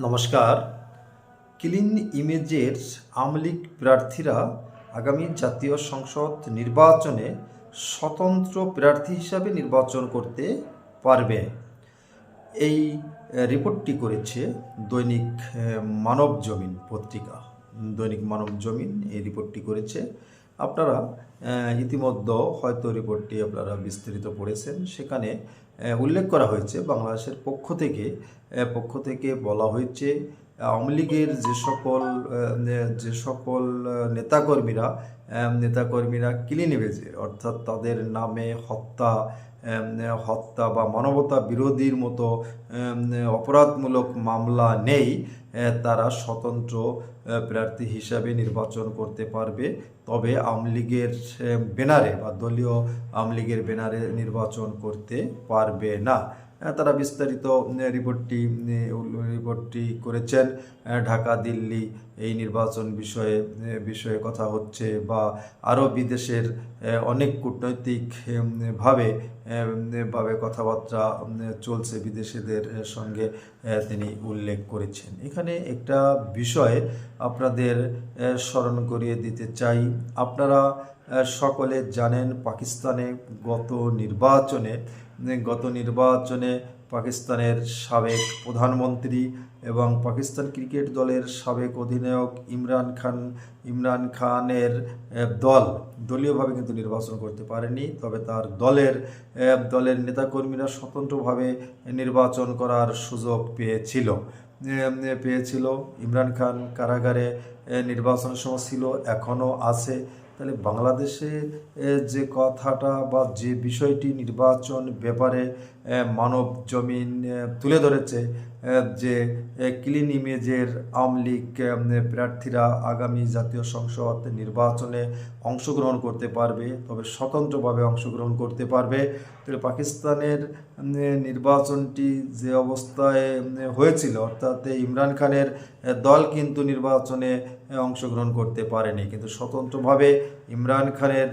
নমস্কার। ক্লিন ইমেজের আওয়ামী লীগ প্রার্থীরা আগামী জাতীয় সংসদ নির্বাচনে স্বতন্ত্র প্রার্থী হিসাবে নির্বাচন করতে পারবে। এই রিপোর্টটি করেছে দৈনিক মানবজমিন পত্রিকা। দৈনিক মানবজমিন এই রিপোর্টটি করেছে। আপনারা ইতিমধ্যে হয়তো রিপোর্টটি আপনারা বিস্তারিত পড়েছেন। সেখানে উল্লেখ করা হয়েছে বাংলাদেশের পক্ষ থেকে বলা হয়েছে আওয়ামী লীগের যে সকল নেতাকর্মীরা ক্লিন ইমেজের, অর্থাৎ তাদের নামে হত্যা বা মানবতা বিরোধীর মতো অপরাধমূলক মামলা নেই, তারা স্বতন্ত্র প্রার্থী হিসাবে নির্বাচন করতে পারবে। তবে আওয়ামী লীগের ব্যানারে বা দলীয় আওয়ামী লীগের ব্যানারে নির্বাচন করতে পারবে না। তারা বিস্তারিত রিপোর্টটি করেছেন। ঢাকা দিল্লি এই নির্বাচন বিষয়ে কথা হচ্ছে, বা আরও বিদেশের অনেক কূটনৈতিক ভাবে কথাবার্তা চলছে বিদেশিদের সঙ্গে, তিনি উল্লেখ করেছেন। এখানে একটা বিষয় আপনাদের স্মরণ করিয়ে দিতে চাই। আপনারা সকলে জানেন পাকিস্তানে গত নির্বাচনে পাকিস্তানের সাবেক প্রধানমন্ত্রী এবং পাকিস্তান ক্রিকেট দলের সাবেক অধিনায়ক ইমরান খানের দলীয়ভাবে কিন্তু নির্বাচন করতে পারেনি। তবে তার দলের নেতাকর্মীরা স্বতন্ত্রভাবে নির্বাচন করার সুযোগ পেয়েছিল। ইমরান খান কারাগারে নির্বাচনের সময় ছিল, এখনও আছে। তাহলে বাংলাদেশে যে কথাটা বা যে বিষয়টি নির্বাচন ব্যাপারে মানব জমিন তুলে ধরেছে, যে ক্লিন ইমেজের আওয়ামী লীগ প্রার্থীরা আগামী জাতীয় সংসদ নির্বাচনে অংশগ্রহণ করতে পারবে, তবে স্বতন্ত্রভাবে অংশগ্রহণ করতে পারবে। তবে পাকিস্তানের নির্বাচনটি যে অবস্থায় হয়েছিল, অর্থাৎ ইমরান খানের দল কিন্তু নির্বাচনে অংশগ্রহণ করতে পারেনি, কিন্তু স্বতন্ত্রভাবে ইমরান খানের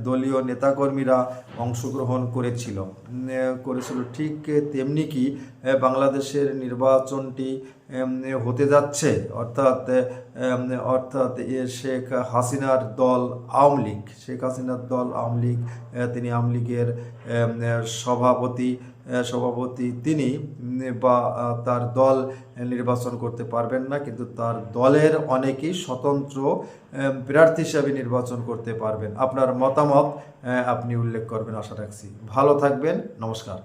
দলীয় নেতাকর্মীরা অংশগ্রহণ করেছিল। ঠিক তেমনি কি বাংলাদেশের নির্বাচনটি হতে যাচ্ছে, অর্থাৎ শেখ হাসিনার দল আওয়ামী লীগ, তিনি আওয়ামী লীগের সভাপতি তিনি বা তার দল নির্বাচন করতে পারবেন না, কিন্তু তার দলের অনেকেই স্বতন্ত্র প্রার্থী হিসাবে নির্বাচন করতে পারবেন। আপনার মতামত আপনি উল্লেখ করবেন, আশা রাখছি। ভালো থাকবেন। নমস্কার।